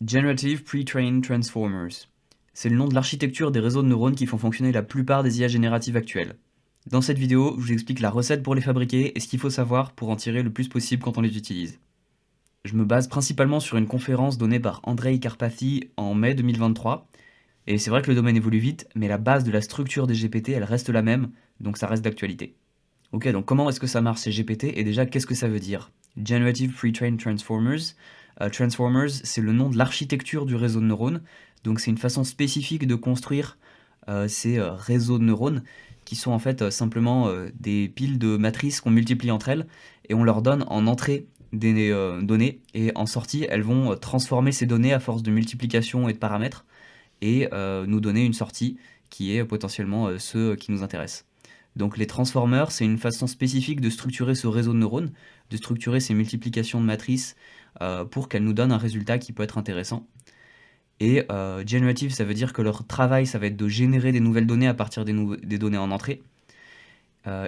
Generative Pre-trained Transformers. C'est le nom de l'architecture des réseaux de neurones qui font fonctionner la plupart des IA génératives actuelles. Dans cette vidéo, je vous explique la recette pour les fabriquer et ce qu'il faut savoir pour en tirer le plus possible quand on les utilise. Je me base principalement sur une conférence donnée par Andrei Karpathy en mai 2023, et c'est vrai que le domaine évolue vite, mais la base de la structure des GPT, elle reste la même, donc ça reste d'actualité. Ok, donc comment est-ce que ça marche ces GPT et déjà qu'est-ce que ça veut dire? Generative Pre-trained Transformers. Transformers, c'est le nom de l'architecture du réseau de neurones, donc c'est une façon spécifique de construire ces réseaux de neurones qui sont en fait simplement des piles de matrices qu'on multiplie entre elles et on leur donne en entrée des données et en sortie elles vont transformer ces données à force de multiplication et de paramètres et nous donner une sortie qui est potentiellement ceux qui nous intéressent. Donc les transformers, c'est une façon spécifique de structurer ce réseau de neurones, de structurer ces multiplications de matrices pour qu'elles nous donnent un résultat qui peut être intéressant. Et generative, ça veut dire que leur travail, ça va être de générer des nouvelles données à partir des données en entrée.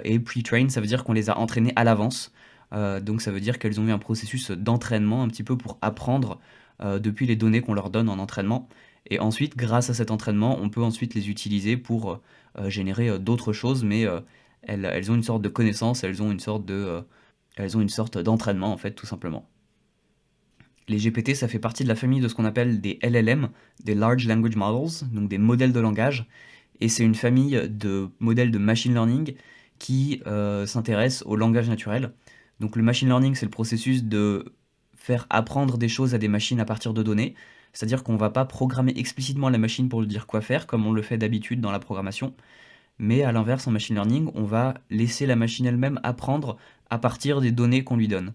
Et pre-train, ça veut dire qu'on les a entraînées à l'avance. Donc ça veut dire qu'elles ont eu un processus d'entraînement un petit peu pour apprendre depuis les données qu'on leur donne en entraînement. Et ensuite, grâce à cet entraînement, on peut ensuite les utiliser pour générer d'autres choses, mais elles ont une sorte de connaissance, elles ont une sorte d'entraînement en fait, tout simplement. Les GPT, ça fait partie de la famille de ce qu'on appelle des LLM, des Large Language Models, donc des modèles de langage, et c'est une famille de modèles de machine learning qui s'intéresse au langage naturel. Donc le machine learning, c'est le processus de faire apprendre des choses à des machines à partir de données, c'est-à-dire qu'on ne va pas programmer explicitement la machine pour lui dire quoi faire, comme on le fait d'habitude dans la programmation, mais à l'inverse, en machine learning, on va laisser la machine elle-même apprendre à partir des données qu'on lui donne.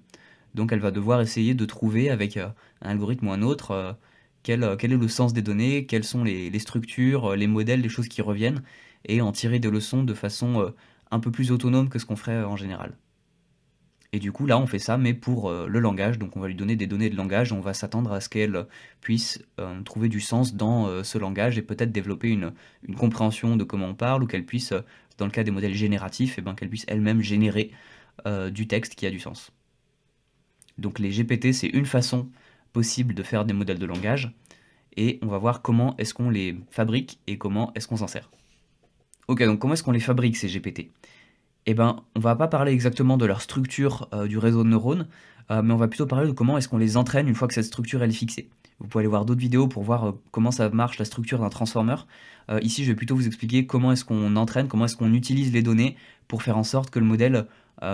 Donc elle va devoir essayer de trouver avec un algorithme ou un autre quel est le sens des données, quelles sont les structures, les modèles, les choses qui reviennent, et en tirer des leçons de façon un peu plus autonome que ce qu'on ferait en général. Et du coup, là, on fait ça, mais pour le langage. Donc, on va lui donner des données de langage. On va s'attendre à ce qu'elle puisse trouver du sens dans ce langage et peut-être développer une compréhension de comment on parle ou qu'elle puisse, dans le cas des modèles génératifs, eh ben, qu'elle puisse elle-même générer du texte qui a du sens. Donc, les GPT, c'est une façon possible de faire des modèles de langage. Et on va voir comment est-ce qu'on les fabrique et comment est-ce qu'on s'en sert. Ok, donc comment est-ce qu'on les fabrique ces GPT? Eh ben, on va pas parler exactement de leur structure du réseau de neurones, mais on va plutôt parler de comment est-ce qu'on les entraîne une fois que cette structure elle est fixée. Vous pouvez aller voir d'autres vidéos pour voir comment ça marche la structure d'un transformer. Ici, je vais plutôt vous expliquer comment est-ce qu'on entraîne, comment est-ce qu'on utilise les données pour faire en sorte que le modèle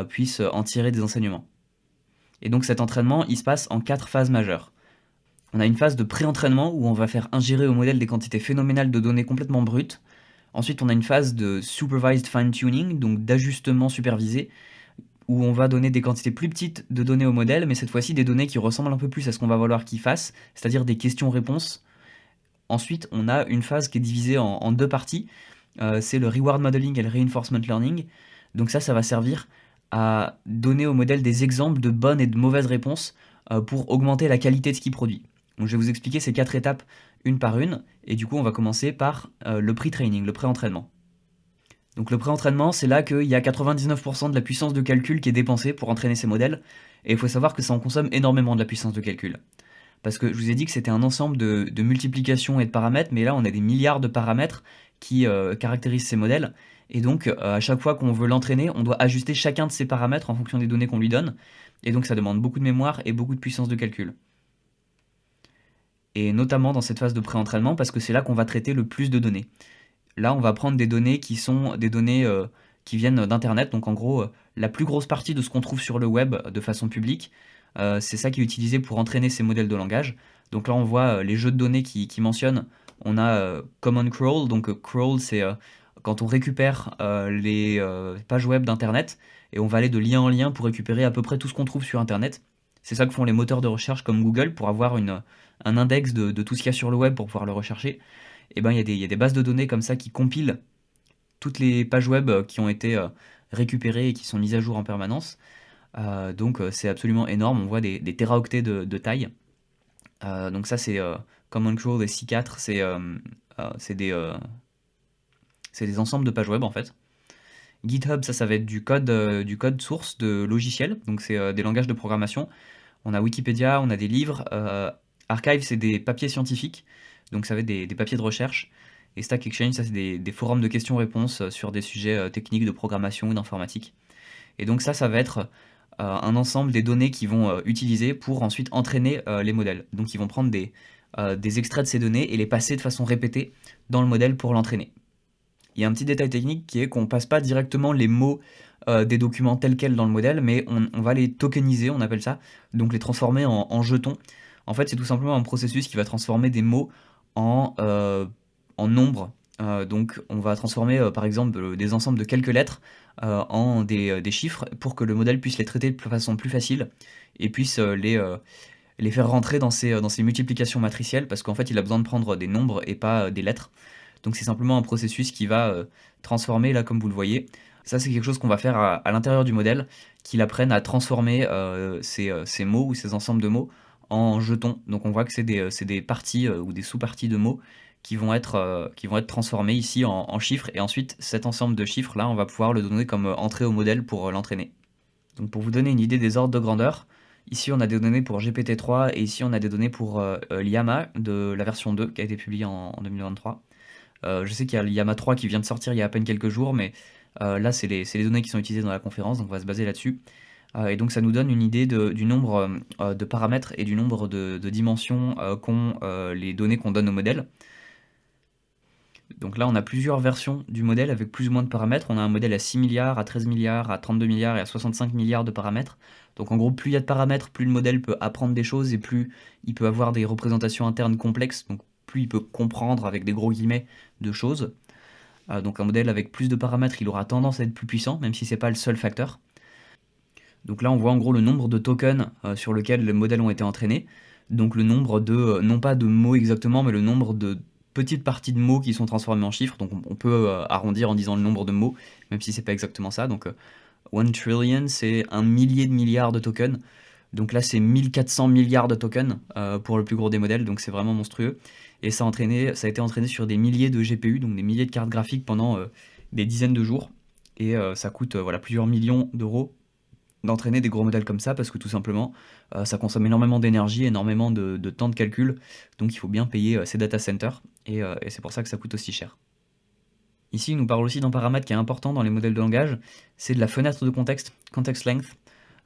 puisse en tirer des enseignements. Et donc cet entraînement, il se passe en 4 phases majeures. On a une phase de pré-entraînement où on va faire ingérer au modèle des quantités phénoménales de données complètement brutes. Ensuite, on a une phase de supervised fine-tuning, donc d'ajustement supervisé, où on va donner des quantités plus petites de données au modèle, mais cette fois-ci des données qui ressemblent un peu plus à ce qu'on va vouloir qu'il fasse, c'est-à-dire des questions-réponses. Ensuite, on a une phase qui est divisée en deux parties. C'est le reward modeling et le reinforcement learning. Donc ça va servir à donner au modèle des exemples de bonnes et de mauvaises réponses pour augmenter la qualité de ce qu'il produit. Donc je vais vous expliquer ces 4 étapes une par une, et du coup on va commencer par le pre-training, le pré-entraînement. Donc le pré-entraînement, c'est là qu'il y a 99% de la puissance de calcul qui est dépensée pour entraîner ces modèles, et il faut savoir que ça en consomme énormément de la puissance de calcul. Parce que je vous ai dit que c'était un ensemble de multiplications et de paramètres, mais là on a des milliards de paramètres qui caractérisent ces modèles, et donc à chaque fois qu'on veut l'entraîner, on doit ajuster chacun de ces paramètres en fonction des données qu'on lui donne, et donc ça demande beaucoup de mémoire et beaucoup de puissance de calcul. Et notamment dans cette phase de pré-entraînement, parce que c'est là qu'on va traiter le plus de données. Là, on va prendre des données qui sont des données qui viennent d'Internet. Donc en gros, la plus grosse partie de ce qu'on trouve sur le web de façon publique, c'est ça qui est utilisé pour entraîner ces modèles de langage. Donc là, on voit les jeux de données qui mentionnent. On a Common Crawl. Donc crawl, c'est quand on récupère les pages web d'Internet et on va aller de lien en lien pour récupérer à peu près tout ce qu'on trouve sur Internet. C'est ça que font les moteurs de recherche comme Google pour avoir un index de tout ce qu'il y a sur le web pour pouvoir le rechercher. Et ben il y a des bases de données comme ça qui compilent toutes les pages web qui ont été récupérées et qui sont mises à jour en permanence. Donc c'est absolument énorme, on voit des téraoctets de taille. Donc ça c'est Common Crawl et C4, c'est des ensembles de pages web en fait. GitHub, ça va être du code source de logiciels, donc c'est des langages de programmation. On a Wikipédia, on a des livres. Archive, c'est des papiers scientifiques, donc ça va être des papiers de recherche. Et Stack Exchange, ça c'est des forums de questions-réponses sur des sujets techniques de programmation ou d'informatique. Et donc ça va être un ensemble des données qu'ils vont utiliser pour ensuite entraîner les modèles. Donc ils vont prendre des extraits de ces données et les passer de façon répétée dans le modèle pour l'entraîner. Il y a un petit détail technique qui est qu'on ne passe pas directement les mots des documents tels quels dans le modèle, mais on va les tokeniser, on appelle ça, donc les transformer en jetons. En fait, c'est tout simplement un processus qui va transformer des mots en nombres. Donc on va transformer par exemple des ensembles de quelques lettres en des chiffres pour que le modèle puisse les traiter de façon plus facile et puisse les faire rentrer dans ces multiplications matricielles parce qu'en fait il a besoin de prendre des nombres et pas des lettres. Donc c'est simplement un processus qui va transformer, là comme vous le voyez. Ça c'est quelque chose qu'on va faire à l'intérieur du modèle, qu'il apprenne à transformer ces mots ou ces ensembles de mots en jetons. Donc on voit que c'est des parties ou des sous-parties de mots qui vont être transformés ici en chiffres, et ensuite cet ensemble de chiffres là on va pouvoir le donner comme entrée au modèle pour l'entraîner. Donc pour vous donner une idée des ordres de grandeur, ici on a des données pour GPT-3 et ici on a des données pour l'IAMA de la version 2 qui a été publiée en 2023. Je sais qu'il y a l'IAMA 3 qui vient de sortir il y a à peine quelques jours, mais là c'est les données qui sont utilisées dans la conférence, donc on va se baser là-dessus. Et donc ça nous donne une idée du nombre de paramètres et du nombre de dimensions qu'ont les données qu'on donne au modèle. Donc là, on a plusieurs versions du modèle avec plus ou moins de paramètres. On a un modèle à 6 milliards, à 13 milliards, à 32 milliards et à 65 milliards de paramètres. Donc en gros, plus il y a de paramètres, plus le modèle peut apprendre des choses et plus il peut avoir des représentations internes complexes. Donc plus il peut comprendre, avec des gros guillemets, de choses. Donc un modèle avec plus de paramètres, il aura tendance à être plus puissant, même si c'est pas le seul facteur. Donc là, on voit en gros le nombre de tokens sur lesquels les modèles ont été entraînés. Donc le nombre de, non pas de mots exactement, mais le nombre de petites parties de mots qui sont transformées en chiffres. Donc on peut arrondir en disant le nombre de mots, même si c'est pas exactement ça. Donc 1 trillion, c'est un millier de milliards de tokens. Donc là, c'est 1400 milliards de tokens pour le plus gros des modèles, donc c'est vraiment monstrueux. Et ça a été entraîné sur des milliers de GPU, donc des milliers de cartes graphiques pendant des dizaines de jours. Et ça coûte voilà, plusieurs millions d'euros d'entraîner des gros modèles comme ça, parce que tout simplement, ça consomme énormément d'énergie, énormément de temps de calcul, donc il faut bien payer ces data centers, et c'est pour ça que ça coûte aussi cher. Ici, il nous parle aussi d'un paramètre qui est important dans les modèles de langage, c'est de la fenêtre de contexte, context length.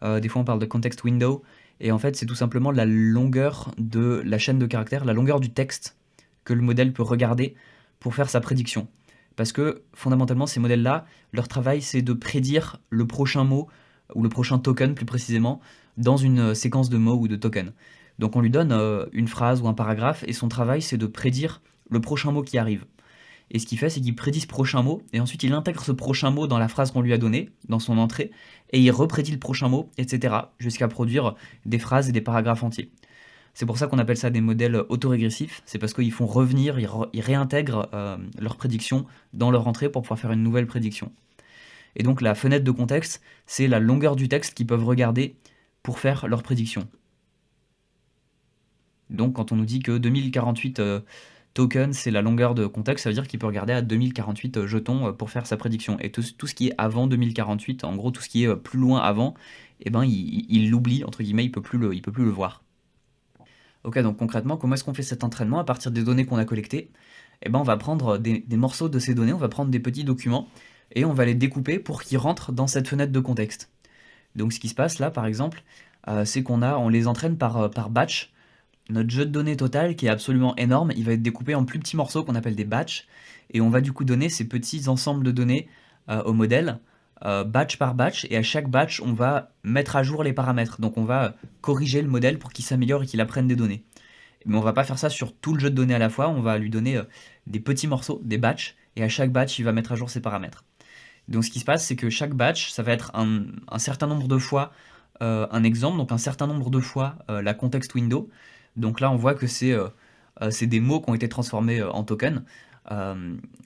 Des fois, on parle de context window, et en fait, c'est tout simplement la longueur de la chaîne de caractères, la longueur du texte que le modèle peut regarder pour faire sa prédiction. Parce que fondamentalement, ces modèles-là, leur travail, c'est de prédire le prochain mot, ou le prochain token plus précisément, dans une séquence de mots ou de tokens. Donc on lui donne une phrase ou un paragraphe, et son travail, c'est de prédire le prochain mot qui arrive. Et ce qu'il fait, c'est qu'il prédit ce prochain mot, et ensuite il intègre ce prochain mot dans la phrase qu'on lui a donnée, dans son entrée, et il reprédit le prochain mot, etc., jusqu'à produire des phrases et des paragraphes entiers. C'est pour ça qu'on appelle ça des modèles autorégressifs, c'est parce qu'ils font revenir, ils réintègrent leurs prédictions dans leur entrée pour pouvoir faire une nouvelle prédiction. Et donc la fenêtre de contexte, c'est la longueur du texte qu'ils peuvent regarder pour faire leur prédiction. Donc quand on nous dit que 2048 tokens, c'est la longueur de contexte, ça veut dire qu'il peut regarder à 2048 jetons pour faire sa prédiction. Et tout ce qui est avant 2048, en gros tout ce qui est plus loin avant, eh ben, il l'oublie, entre guillemets, il peut plus le voir. Ok, donc concrètement, comment est-ce qu'on fait cet entraînement à partir des données qu'on a collectées? Eh ben, on va prendre des morceaux de ces données, on va prendre des petits documents, et on va les découper pour qu'ils rentrent dans cette fenêtre de contexte. Donc ce qui se passe là, par exemple, c'est on les entraîne par batch. Notre jeu de données total, qui est absolument énorme, il va être découpé en plus petits morceaux qu'on appelle des batchs, et on va du coup donner ces petits ensembles de données au modèle, batch par batch, et à chaque batch, on va mettre à jour les paramètres. Donc on va corriger le modèle pour qu'il s'améliore et qu'il apprenne des données. Mais on va pas faire ça sur tout le jeu de données à la fois, on va lui donner des petits morceaux, des batchs, et à chaque batch, il va mettre à jour ses paramètres. Donc ce qui se passe, c'est que chaque batch, ça va être un certain nombre de fois un exemple, donc un certain nombre de fois la context window. Donc là, on voit que c'est des mots qui ont été transformés en tokens.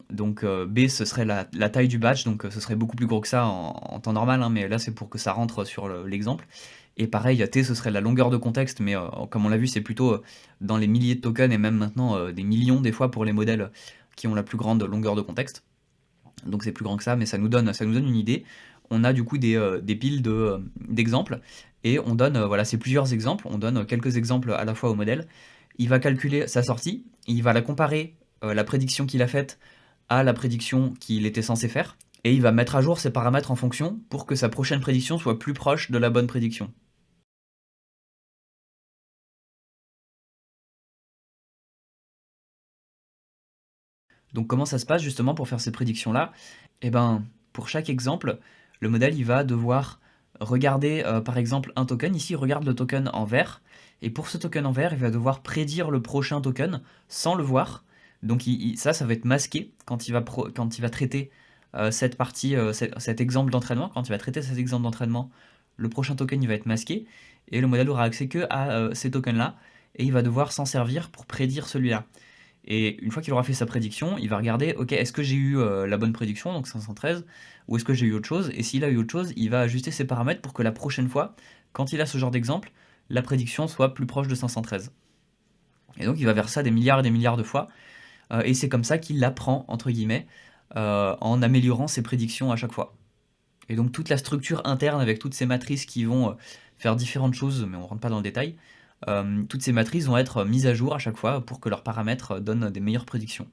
Donc B, ce serait la taille du batch, donc ce serait beaucoup plus gros que ça en temps normal, hein, mais là c'est pour que ça rentre sur l'exemple. Et pareil, T, ce serait la longueur de contexte, mais comme on l'a vu, c'est plutôt dans les milliers de tokens et même maintenant des millions des fois pour les modèles qui ont la plus grande longueur de contexte. Donc c'est plus grand que ça, mais ça nous donne une idée. On a du coup des piles d'exemples, et on donne, voilà, c'est plusieurs exemples, on donne quelques exemples à la fois au modèle. il va calculer sa sortie, il va la comparer, la prédiction qu'il a faite à la prédiction qu'il était censé faire, et il va mettre à jour ses paramètres en fonction pour que sa prochaine prédiction soit plus proche de la bonne prédiction. Donc comment ça se passe justement pour faire ces prédictions-là? Eh ben, pour chaque exemple, le modèle il va devoir regarder par exemple un token. Ici, il regarde le token en vert. Et pour ce token en vert, il va devoir prédire le prochain token sans le voir. Donc ça va être masqué quand quand il va traiter cette partie, cet exemple d'entraînement. Quand il va traiter cet exemple d'entraînement, le prochain token il va être masqué. Et le modèle aura accès que à ces tokens-là. Et il va devoir s'en servir pour prédire celui-là. Et une fois qu'il aura fait sa prédiction, il va regarder, ok, est-ce que j'ai eu la bonne prédiction, donc 513, ou est-ce que j'ai eu autre chose? Et s'il a eu autre chose, il va ajuster ses paramètres pour que la prochaine fois, quand il a ce genre d'exemple, la prédiction soit plus proche de 513. Et donc il va vers ça des milliards et des milliards de fois, et c'est comme ça qu'il apprend, entre guillemets, en améliorant ses prédictions à chaque fois. Et donc toute la structure interne avec toutes ces matrices qui vont faire différentes choses, mais on ne rentre pas dans le détail, toutes ces matrices vont être mises à jour à chaque fois pour que leurs paramètres donnent des meilleures prédictions.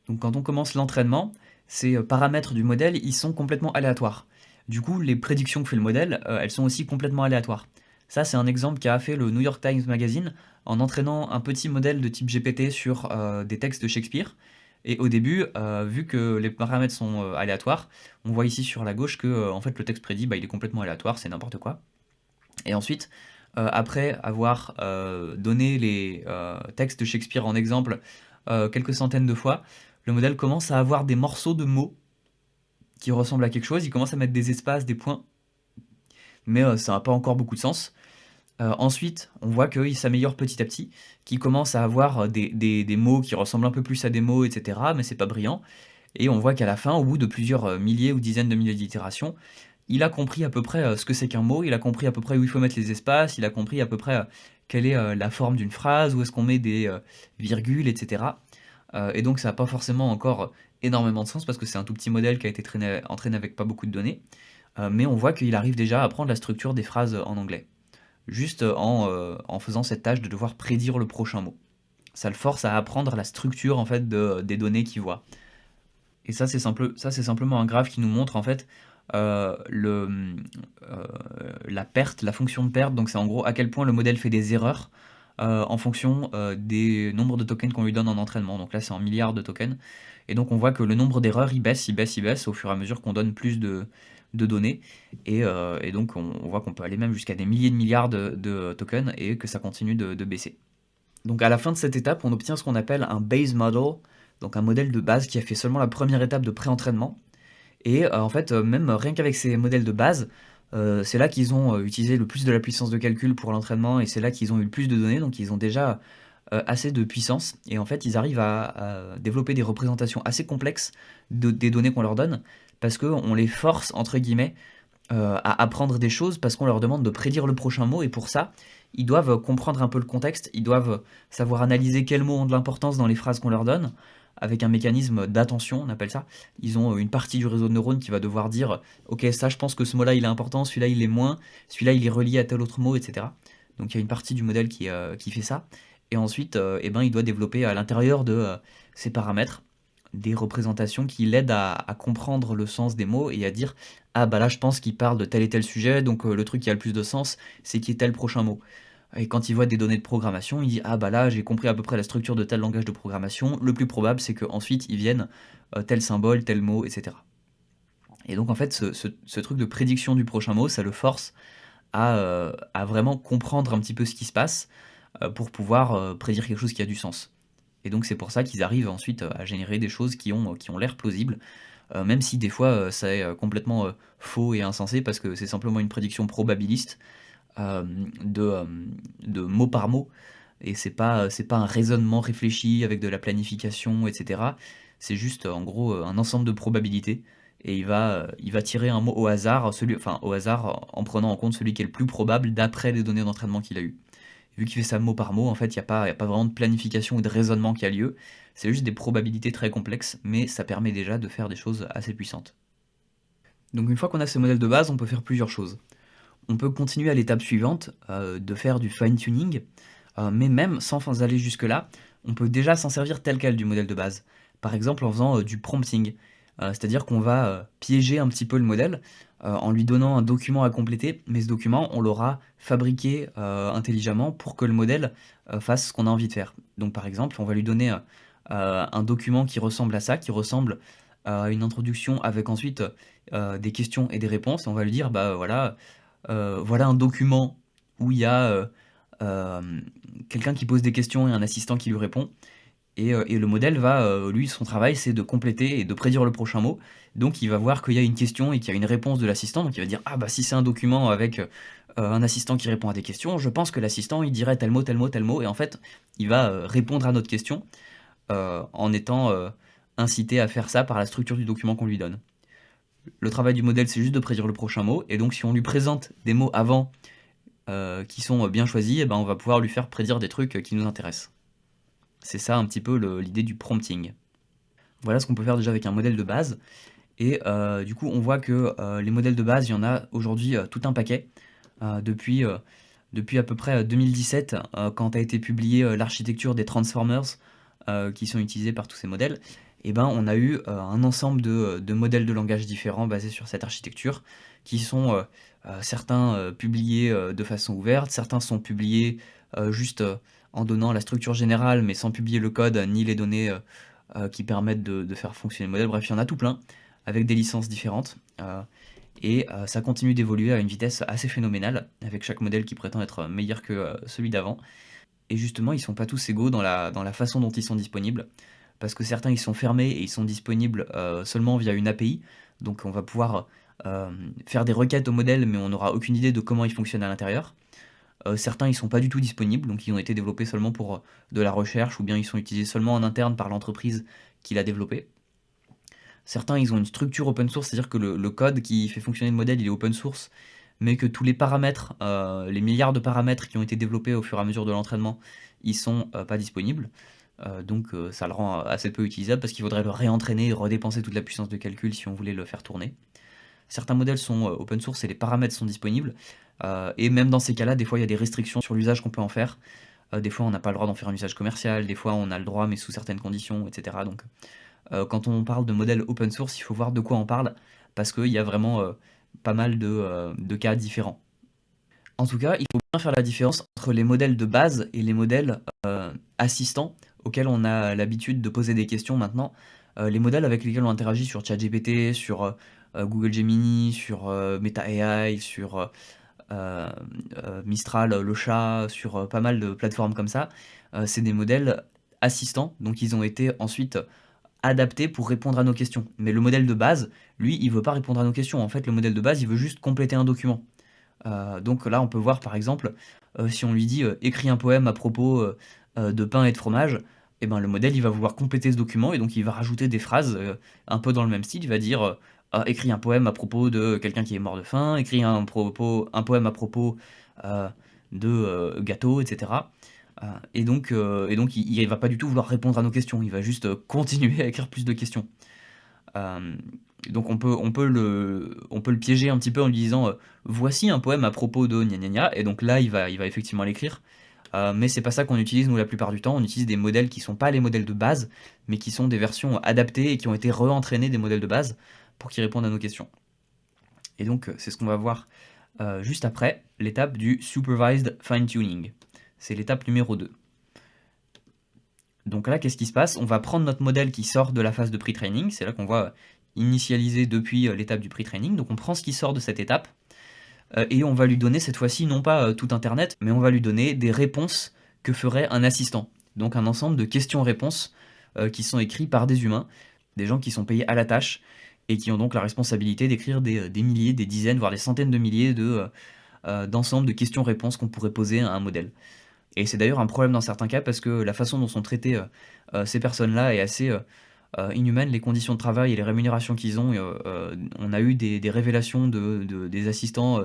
Donc quand on commence l'entraînement, ces paramètres du modèle, ils sont complètement aléatoires. Du coup, les prédictions que fait le modèle, elles sont aussi complètement aléatoires. Ça, c'est un exemple qu'a fait le New York Times Magazine en entraînant un petit modèle de type GPT sur des textes de Shakespeare. Et au début, vu que les paramètres sont aléatoires, on voit ici sur la gauche que en fait, le texte prédit, il est complètement aléatoire, c'est n'importe quoi. Et ensuite, après avoir donné les textes de Shakespeare en exemple quelques centaines de fois, le modèle commence à avoir des morceaux de mots qui ressemblent à quelque chose, il commence à mettre des espaces, des points, mais ça n'a pas encore beaucoup de sens. Ensuite, on voit qu'il s'améliore petit à petit, qu'il commence à avoir des mots qui ressemblent un peu plus à des mots, etc., mais c'est pas brillant. Et on voit qu'à la fin, au bout de plusieurs milliers ou dizaines de milliers d'itérations, il a compris à peu près ce que c'est qu'un mot, il a compris à peu près où il faut mettre les espaces, il a compris à peu près quelle est la forme d'une phrase, où est-ce qu'on met des virgules, etc. Et donc ça n'a pas forcément encore énormément de sens parce que c'est un tout petit modèle qui a été entraîné avec pas beaucoup de données, mais on voit qu'il arrive déjà à apprendre la structure des phrases en anglais, juste en faisant cette tâche de devoir prédire le prochain mot. Ça le force à apprendre la structure en fait des données qu'il voit. Et ça, c'est simplement un graphe qui nous montre en fait euh, le, euh, la perte, la fonction de perte. Donc c'est en gros à quel point le modèle fait des erreurs en fonction des nombres de tokens qu'on lui donne en entraînement. Donc là, c'est en milliards de tokens. Et donc on voit que le nombre d'erreurs, il baisse, il baisse, il baisse au fur et à mesure qu'on donne plus de données. Et donc on voit qu'on peut aller même jusqu'à des milliers de milliards de tokens et que ça continue de baisser. Donc à la fin de cette étape, on obtient ce qu'on appelle un base model, donc un modèle de base qui a fait seulement la première étape de pré-entraînement. Et en fait, même rien qu'avec ces modèles de base, c'est là qu'ils ont utilisé le plus de la puissance de calcul pour l'entraînement et c'est là qu'ils ont eu le plus de données, donc ils ont déjà assez de puissance. Et en fait, ils arrivent à développer des représentations assez complexes des données qu'on leur donne parce qu'on les force, entre guillemets, à apprendre des choses parce qu'on leur demande de prédire le prochain mot et pour ça, ils doivent comprendre un peu le contexte, ils doivent savoir analyser quels mots ont de l'importance dans les phrases qu'on leur donne, avec un mécanisme d'attention, on appelle ça. Ils ont une partie du réseau de neurones qui va devoir dire ok, ça je pense que ce mot-là il est important, celui-là il est moins, celui-là il est relié à tel autre mot, etc. Donc il y a une partie du modèle qui fait ça. Et ensuite, eh ben, il doit développer à l'intérieur de ces paramètres des représentations qui l'aident à comprendre le sens des mots et à dire ah bah là je pense qu'il parle de tel et tel sujet, donc le truc qui a le plus de sens, c'est qu'il y ait tel prochain mot. Et quand il voit des données de programmation, il dit ah bah là j'ai compris à peu près la structure de tel langage de programmation, le plus probable c'est qu'ensuite ils viennent tel symbole, tel mot, etc. Et donc en fait ce truc de prédiction du prochain mot, ça le force à vraiment comprendre un petit peu ce qui se passe pour pouvoir prédire quelque chose qui a du sens. Et donc c'est pour ça qu'ils arrivent ensuite à générer des choses qui ont l'air plausibles, même si des fois c'est complètement faux et insensé parce que c'est simplement une prédiction probabiliste euh, de, euh, de mot par mot, et c'est pas un raisonnement réfléchi avec de la planification, etc. C'est juste en gros un ensemble de probabilités, et il va tirer un mot au hasard, enfin au hasard en prenant en compte celui qui est le plus probable d'après les données d'entraînement qu'il a eues. Vu qu'il fait ça mot par mot, en fait, il y a pas vraiment de planification ou de raisonnement qui a lieu, c'est juste des probabilités très complexes, mais ça permet déjà de faire des choses assez puissantes. Donc une fois qu'on a ce modèle de base, on peut faire plusieurs choses. On peut continuer à l'étape suivante, de faire du fine-tuning. Mais même sans aller jusque-là, on peut déjà s'en servir tel quel du modèle de base. Par exemple en faisant du prompting. C'est-à-dire qu'on va piéger un petit peu le modèle en lui donnant un document à compléter, mais ce document, on l'aura fabriqué intelligemment pour que le modèle fasse ce qu'on a envie de faire. Donc par exemple, on va lui donner un document qui ressemble à ça, qui ressemble à une introduction avec ensuite des questions et des réponses. Et on va lui dire, bah voilà, voilà un document où il y a quelqu'un qui pose des questions et un assistant qui lui répond. Et le modèle va, lui, son travail, c'est de compléter et de prédire le prochain mot. Donc il va voir qu'il y a une question et qu'il y a une réponse de l'assistant. Donc il va dire, ah bah si c'est un document avec un assistant qui répond à des questions, je pense que l'assistant, il dirait tel mot, tel mot, tel mot. Et en fait, il va répondre à notre question en étant incité à faire ça par la structure du document qu'on lui donne. Le travail du modèle, c'est juste de prédire le prochain mot. Et donc si on lui présente des mots avant qui sont bien choisis, eh ben, on va pouvoir lui faire prédire des trucs qui nous intéressent. C'est ça un petit peu l'idée du prompting. Voilà ce qu'on peut faire déjà avec un modèle de base. Et du coup, on voit que les modèles de base, il y en a aujourd'hui tout un paquet. Depuis à peu près 2017, quand a été publiée l'architecture des transformers qui sont utilisés par tous ces modèles, et ben, on a eu un ensemble de modèles de langage différents basés sur cette architecture, qui sont certains publiés de façon ouverte, certains sont publiés juste en donnant la structure générale, mais sans publier le code ni les données qui permettent de faire fonctionner le modèle. Bref, il y en a tout plein, avec des licences différentes. Et ça continue d'évoluer à une vitesse assez phénoménale, avec chaque modèle qui prétend être meilleur que celui d'avant. Et justement, ils sont pas tous égaux dans la façon dont ils sont disponibles, parce que certains ils sont fermés et ils sont disponibles seulement via une API, donc on va pouvoir faire des requêtes au modèle, mais on n'aura aucune idée de comment il fonctionne à l'intérieur. Certains ils sont pas du tout disponibles, donc ils ont été développés seulement pour de la recherche, ou bien ils sont utilisés seulement en interne par l'entreprise qui l'a développé. Certains, ils ont une structure open source, c'est-à-dire que le code qui fait fonctionner le modèle, il est open source, mais que tous les paramètres, les milliards de paramètres qui ont été développés au fur et à mesure de l'entraînement, ils sont pas disponibles. Donc ça le rend assez peu utilisable parce qu'il faudrait le réentraîner et redépenser toute la puissance de calcul si on voulait le faire tourner. Certains modèles sont open source et les paramètres sont disponibles. Et même dans ces cas-là, des fois, il y a des restrictions sur l'usage qu'on peut en faire. Des fois, on n'a pas le droit d'en faire un usage commercial. Des fois, on a le droit, mais sous certaines conditions, etc. Donc quand on parle de modèles open source, il faut voir de quoi on parle, parce qu'il y a vraiment pas mal de cas différents. En tout cas, il faut bien faire la différence entre les modèles de base et les modèles assistants auxquels on a l'habitude de poser des questions maintenant. Les modèles avec lesquels on interagit sur ChatGPT, sur Google Gemini, sur Meta AI, sur Mistral, le chat, sur pas mal de plateformes comme ça, c'est des modèles assistants, donc ils ont été ensuite adapté pour répondre à nos questions. Mais le modèle de base, lui, il veut pas répondre à nos questions. En fait, le modèle de base, il veut juste compléter un document. Donc là, on peut voir par exemple, si on lui dit écris un poème à propos de pain et de fromage, et ben le modèle il va vouloir compléter ce document et donc il va rajouter des phrases un peu dans le même style. Il va dire ah, écris un poème à propos de quelqu'un qui est mort de faim, écris un poème à propos euh, de gâteaux, etc. Et donc il va pas du tout vouloir répondre à nos questions, il va juste continuer à écrire plus de questions. Euh, donc on peut le piéger un petit peu en lui disant voici un poème à propos de gna gna gna, et donc là il va effectivement l'écrire. Mais c'est pas ça qu'on utilise nous la plupart du temps, on utilise des modèles qui sont pas les modèles de base, mais qui sont des versions adaptées et qui ont été re-entraînées des modèles de base pour qu'ils répondent à nos questions. Et donc c'est ce qu'on va voir juste après, l'étape du Supervised Fine-Tuning. C'est l'étape numéro 2. Donc là, qu'est-ce qui se passe? On va prendre notre modèle qui sort de la phase de pre-training, c'est là qu'on voit initialiser depuis l'étape du pre-training, donc on prend ce qui sort de cette étape, et on va lui donner cette fois-ci non pas tout Internet, mais on va lui donner des réponses que ferait un assistant. Donc un ensemble de questions-réponses qui sont écrites par des humains, des gens qui sont payés à la tâche, et qui ont donc la responsabilité d'écrire des milliers, des dizaines, voire des centaines de milliers d'ensembles de questions-réponses qu'on pourrait poser à un modèle. Et c'est d'ailleurs un problème dans certains cas parce que la façon dont sont traitées ces personnes-là est assez inhumaine. Les conditions de travail et les rémunérations qu'ils ont, on a eu des révélations des assistants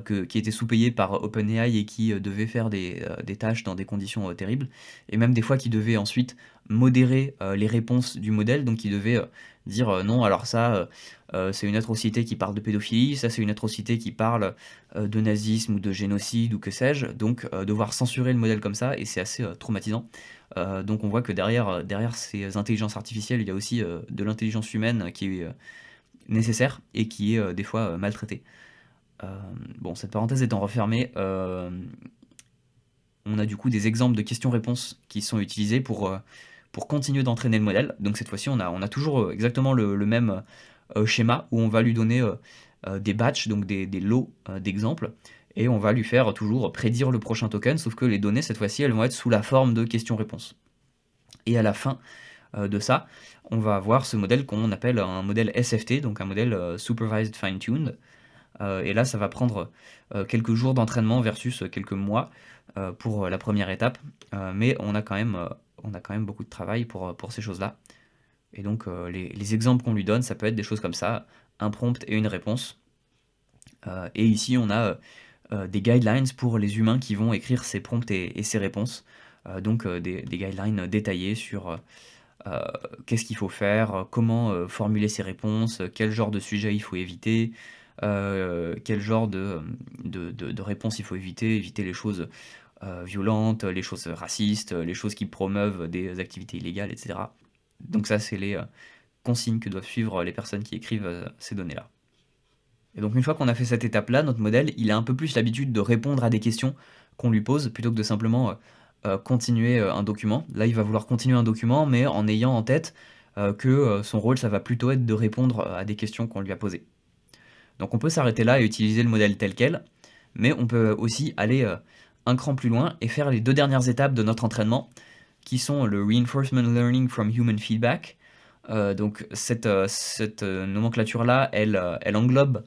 qui étaient sous-payés par OpenAI et qui devaient faire des tâches dans des conditions terribles, et même des fois qui devaient ensuite modérer les réponses du modèle, donc qui devaient dire non, alors ça, c'est une atrocité qui parle de pédophilie, ça c'est une atrocité qui parle de nazisme ou de génocide ou que sais-je, donc devoir censurer le modèle comme ça, et c'est assez traumatisant. Donc on voit que derrière ces intelligences artificielles, il y a aussi de l'intelligence humaine qui est nécessaire et qui est des fois maltraitée. Bon, cette parenthèse étant refermée, on a du coup des exemples de questions-réponses qui sont utilisés pour continuer d'entraîner le modèle. Donc cette fois-ci, on a toujours exactement le même schéma où on va lui donner des batchs, donc des lots d'exemples, et on va lui faire toujours prédire le prochain token, sauf que les données, cette fois-ci, elles vont être sous la forme de questions-réponses. Et à la fin de ça, on va avoir ce modèle qu'on appelle un modèle SFT, donc un modèle Supervised Fine-Tuned. Et là, ça va prendre quelques jours d'entraînement versus quelques mois pour la première étape. Mais on a quand même beaucoup de travail pour ces choses-là. Et donc, les exemples qu'on lui donne, ça peut être des choses comme ça, un prompt et une réponse. Et ici, on a des guidelines pour les humains qui vont écrire ces prompts et ces réponses. Donc, des guidelines détaillés sur qu'est-ce qu'il faut faire, comment formuler ses réponses, quel genre de sujet il faut éviter, quel genre de réponse il faut éviter les choses violentes, les choses racistes, les choses qui promeuvent des activités illégales, etc. Donc ça, c'est les consignes que doivent suivre les personnes qui écrivent ces données-là. Et donc une fois qu'on a fait cette étape-là, notre modèle, il a un peu plus l'habitude de répondre à des questions qu'on lui pose, plutôt que de simplement continuer un document. Là, il va vouloir continuer un document, mais en ayant en tête que son rôle, ça va plutôt être de répondre à des questions qu'on lui a posées. Donc on peut s'arrêter là et utiliser le modèle tel quel, mais on peut aussi aller un cran plus loin et faire les deux dernières étapes de notre entraînement, qui sont le Reinforcement Learning from Human Feedback. Donc cette nomenclature-là, elle englobe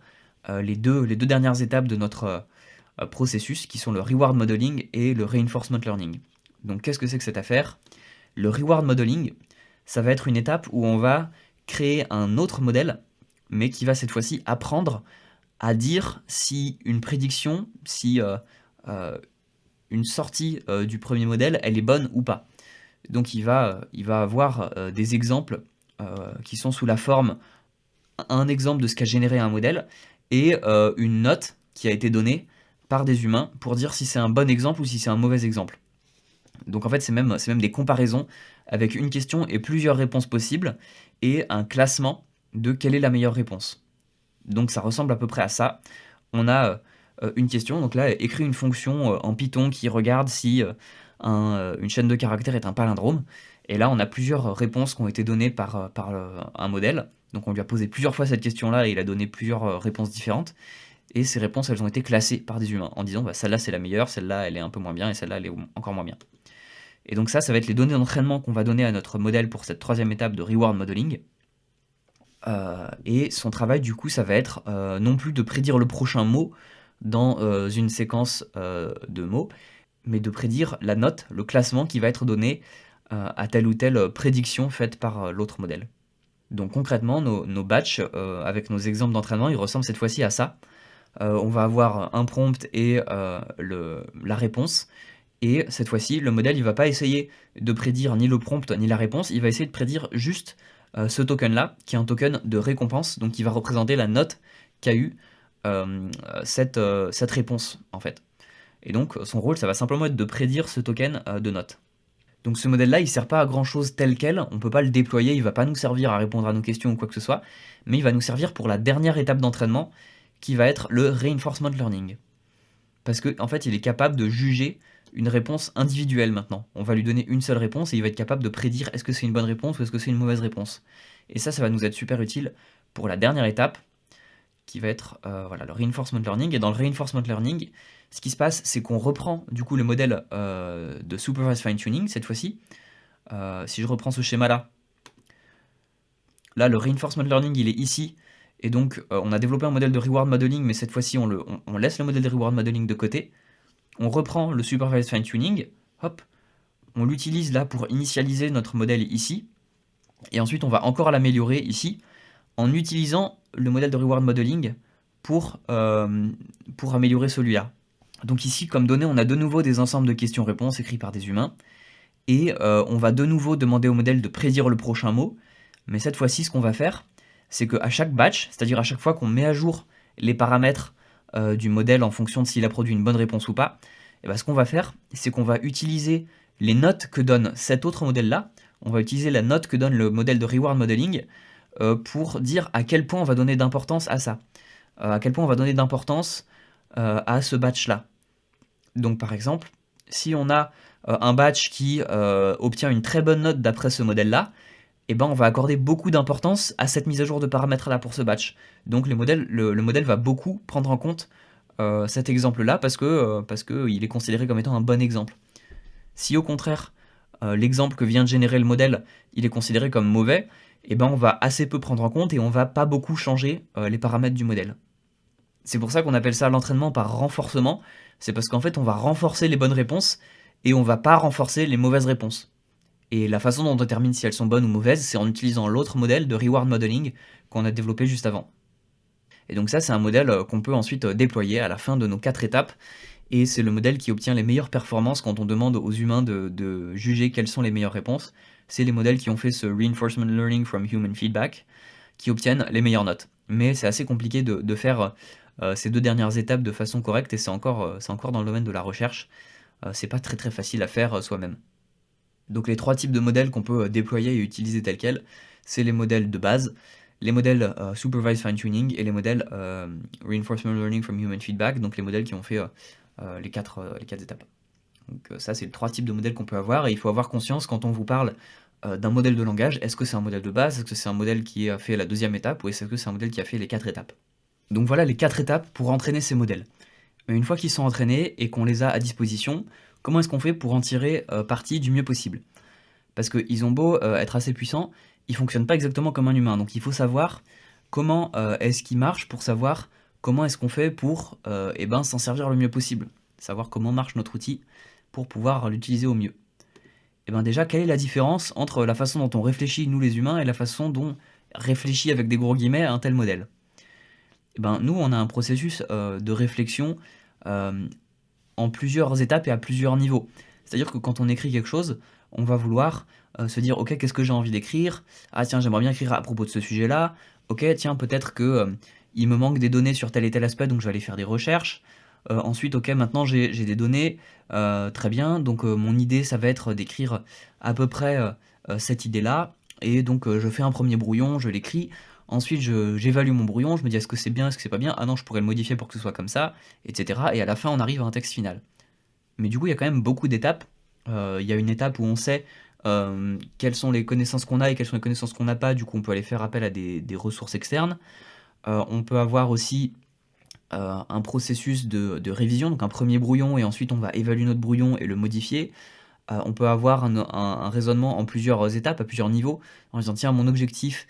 les deux dernières étapes de notre processus, qui sont le Reward Modeling et le Reinforcement Learning. Donc qu'est-ce que c'est que cette affaire? Le Reward Modeling, ça va être une étape où on va créer un autre modèle, mais qui va cette fois-ci apprendre à dire si une prédiction, si une sortie du premier modèle, elle est bonne ou pas. Donc il va avoir des exemples qui sont sous la forme un exemple de ce qu'a généré un modèle et une note qui a été donnée par des humains pour dire si c'est un bon exemple ou si c'est un mauvais exemple. Donc en fait c'est même des comparaisons avec une question et plusieurs réponses possibles et un classement de quelle est la meilleure réponse. Donc ça ressemble à peu près à ça. On a une question, donc là écrit une fonction en Python qui regarde si une chaîne de caractères est un palindrome. Et là on a plusieurs réponses qui ont été données par un modèle. Donc on lui a posé plusieurs fois cette question-là et il a donné plusieurs réponses différentes. Et ces réponses, elles ont été classées par des humains en disant bah, celle-là c'est la meilleure, celle-là elle est un peu moins bien et celle-là elle est encore moins bien. Et donc ça va être les données d'entraînement qu'on va donner à notre modèle pour cette troisième étape de Reward Modeling. Et son travail du coup ça va être non plus de prédire le prochain mot dans une séquence de mots, mais de prédire la note, le classement qui va être donné à telle ou telle prédiction faite par l'autre modèle. Donc concrètement, nos batchs, avec nos exemples d'entraînement, ils ressemblent cette fois-ci à ça. On va avoir un prompt et la réponse. Et cette fois-ci, le modèle, il va pas essayer de prédire ni le prompt ni la réponse, il va essayer de prédire juste ce token-là, qui est un token de récompense, donc qui va représenter la note qu'a eu cette réponse, en fait. Et donc, son rôle, ça va simplement être de prédire ce token de note. Donc ce modèle-là, il ne sert pas à grand-chose tel quel, on ne peut pas le déployer, il ne va pas nous servir à répondre à nos questions ou quoi que ce soit, mais il va nous servir pour la dernière étape d'entraînement, qui va être le Reinforcement Learning. Parce qu'en fait, il est capable de juger une réponse individuelle maintenant. On va lui donner une seule réponse et il va être capable de prédire est-ce que c'est une bonne réponse ou est-ce que c'est une mauvaise réponse. Et ça va nous être super utile pour la dernière étape, qui va être voilà, le Reinforcement Learning. Et dans le Reinforcement Learning, ce qui se passe, c'est qu'on reprend du coup le modèle de Supervised Fine-Tuning cette fois-ci. Si je reprends ce schéma-là, là le Reinforcement Learning il est ici, et donc on a développé un modèle de Reward Modeling, mais cette fois-ci on laisse le modèle de Reward Modeling de côté, on reprend le Supervised Fine-Tuning, hop, on l'utilise là pour initialiser notre modèle ici, et ensuite on va encore l'améliorer ici, en utilisant le modèle de Reward Modeling pour améliorer celui-là. Donc ici, comme données, on a de nouveau des ensembles de questions-réponses écrits par des humains, et on va de nouveau demander au modèle de prédire le prochain mot, mais cette fois-ci, ce qu'on va faire, c'est qu'à chaque batch, c'est-à-dire à chaque fois qu'on met à jour les paramètres du modèle en fonction de s'il a produit une bonne réponse ou pas, et ben ce qu'on va faire, c'est qu'on va utiliser les notes que donne cet autre modèle-là, on va utiliser la note que donne le modèle de reward modeling pour dire à quel point on va donner d'importance à ça, à quel point on va donner d'importance à ce batch-là. Donc par exemple, si on a un batch qui obtient une très bonne note d'après ce modèle-là, eh ben on va accorder beaucoup d'importance à cette mise à jour de paramètres-là pour ce batch. Donc le modèle va beaucoup prendre en compte cet exemple-là parce que il est considéré comme étant un bon exemple. Si au contraire, l'exemple que vient de générer le modèle, il est considéré comme mauvais, eh ben on va assez peu prendre en compte et on va pas beaucoup changer les paramètres du modèle. C'est pour ça qu'on appelle ça l'entraînement par renforcement, c'est parce qu'en fait on va renforcer les bonnes réponses et on va pas renforcer les mauvaises réponses. Et la façon dont on détermine si elles sont bonnes ou mauvaises, c'est en utilisant l'autre modèle de reward modeling qu'on a développé juste avant. Et donc ça, c'est un modèle qu'on peut ensuite déployer à la fin de nos 4 étapes, et c'est le modèle qui obtient les meilleures performances quand on demande aux humains de juger quelles sont les meilleures réponses. C'est les modèles qui ont fait ce Reinforcement Learning from Human Feedback qui obtiennent les meilleures notes. Mais c'est assez compliqué de faire ces 2 dernières étapes de façon correcte, et c'est encore dans le domaine de la recherche. C'est pas très facile à faire soi-même. Donc les 3 types de modèles qu'on peut déployer et utiliser tels quels, c'est les modèles de base, les modèles Supervised Fine-Tuning et les modèles Reinforcement Learning from Human Feedback, donc les modèles qui ont fait les 4 étapes. Donc ça, c'est les 3 types de modèles qu'on peut avoir, et il faut avoir conscience quand on vous parle d'un modèle de langage, est-ce que c'est un modèle de base, est-ce que c'est un modèle qui a fait la 2e étape, ou est-ce que c'est un modèle qui a fait les 4 étapes. Donc voilà les 4 étapes pour entraîner ces modèles. Mais une fois qu'ils sont entraînés et qu'on les a à disposition, comment est-ce qu'on fait pour en tirer parti du mieux possible? Parce qu'ils ont beau être assez puissants, ils fonctionnent pas exactement comme un humain. Donc il faut savoir comment est-ce qu'ils marchent pour savoir comment est-ce qu'on fait pour s'en servir le mieux possible. Savoir comment marche notre outil pour pouvoir l'utiliser au mieux. Et bien déjà, quelle est la différence entre la façon dont on réfléchit, nous les humains, et la façon dont réfléchit avec des gros guillemets un tel modèle? Et ben, nous, on a un processus de réflexion en plusieurs étapes et à plusieurs niveaux. C'est-à-dire que quand on écrit quelque chose, on va vouloir se dire ok, qu'est-ce que j'ai envie d'écrire? Ah tiens, j'aimerais bien écrire à propos de ce sujet-là. Ok, tiens, peut-être que il me manque des données sur tel et tel aspect, donc je vais aller faire des recherches. Ensuite, ok, maintenant j'ai des données, très bien, donc mon idée ça va être d'écrire à peu près cette idée-là, et donc je fais un premier brouillon, je l'écris. Ensuite, j'évalue mon brouillon, je me dis est-ce que c'est bien, est-ce que c'est pas bien, ah non, je pourrais le modifier pour que ce soit comme ça, etc. Et à la fin, on arrive à un texte final. Mais du coup, il y a quand même beaucoup d'étapes. Il y a une étape où on sait quelles sont les connaissances qu'on a et quelles sont les connaissances qu'on n'a pas, du coup on peut aller faire appel à des ressources externes. On peut avoir aussi un processus de révision, donc un premier brouillon, et ensuite on va évaluer notre brouillon et le modifier. On peut avoir un raisonnement en plusieurs étapes, à plusieurs niveaux, en disant tiens, mon objectif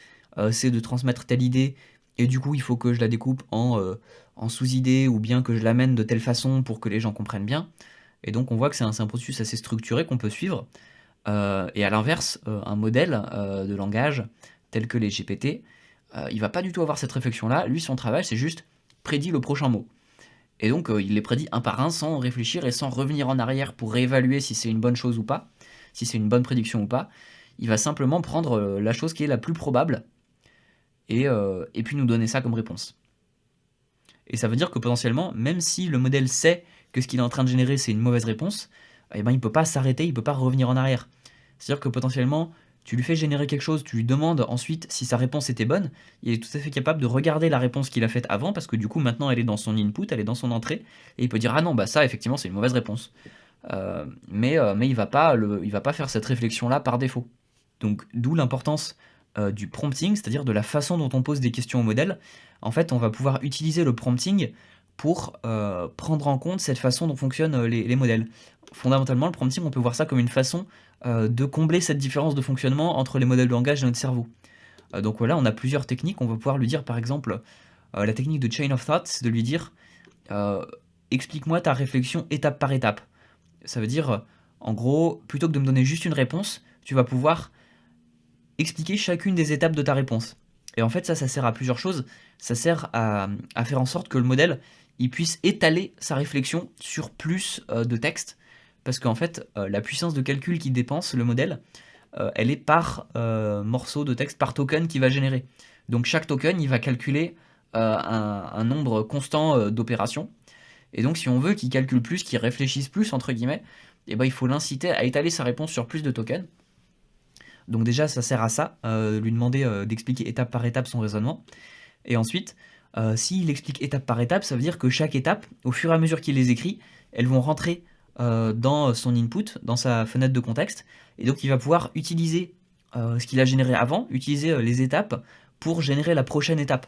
c'est de transmettre telle idée, et du coup il faut que je la découpe en sous-idées, ou bien que je l'amène de telle façon pour que les gens comprennent bien. Et donc on voit que c'est un processus assez structuré qu'on peut suivre. Et à l'inverse, un modèle de langage tel que les GPT, il va pas du tout avoir cette réflexion-là. Lui, son travail, c'est juste prédit le prochain mot. Et donc il les prédit un par un sans réfléchir et sans revenir en arrière pour réévaluer si c'est une bonne chose ou pas, si c'est une bonne prédiction ou pas. Il va simplement prendre la chose qui est la plus probable et puis nous donner ça comme réponse. Et ça veut dire que potentiellement, même si le modèle sait que ce qu'il est en train de générer c'est une mauvaise réponse, eh ben, il ne peut pas s'arrêter, il ne peut pas revenir en arrière. C'est-à-dire que potentiellement, tu lui fais générer quelque chose, tu lui demandes ensuite si sa réponse était bonne, il est tout à fait capable de regarder la réponse qu'il a faite avant, parce que du coup maintenant elle est dans son input, elle est dans son entrée, et il peut dire ah non, bah ça effectivement c'est une mauvaise réponse. Mais il va pas faire cette réflexion-là par défaut. Donc d'où l'importance du prompting, c'est-à-dire de la façon dont on pose des questions au modèle. En fait, on va pouvoir utiliser le prompting pour prendre en compte cette façon dont fonctionnent les modèles. Fondamentalement, le prompting, on peut voir ça comme une façon de combler cette différence de fonctionnement entre les modèles de langage et notre cerveau. Donc voilà, on a plusieurs techniques. On va pouvoir lui dire, par exemple, la technique de chain of thought, c'est de lui dire explique-moi ta réflexion étape par étape. Ça veut dire, en gros, plutôt que de me donner juste une réponse, tu vas pouvoir expliquer chacune des étapes de ta réponse. Et en fait, ça sert à plusieurs choses. Ça sert à faire en sorte que le modèle il puisse étaler sa réflexion sur plus de texte. Parce qu'en fait, la puissance de calcul qu'il dépense, le modèle, elle est par morceau de texte, par token qu'il va générer. Donc chaque token, il va calculer un nombre constant d'opérations. Et donc si on veut qu'il calcule plus, qu'il réfléchisse plus, entre guillemets, eh ben, il faut l'inciter à étaler sa réponse sur plus de tokens. Donc déjà, ça sert à ça, lui demander d'expliquer étape par étape son raisonnement. Et ensuite, s'il explique étape par étape, ça veut dire que chaque étape, au fur et à mesure qu'il les écrit, elles vont rentrer dans son input, dans sa fenêtre de contexte, et donc il va pouvoir utiliser ce qu'il a généré avant, utiliser les étapes pour générer la prochaine étape.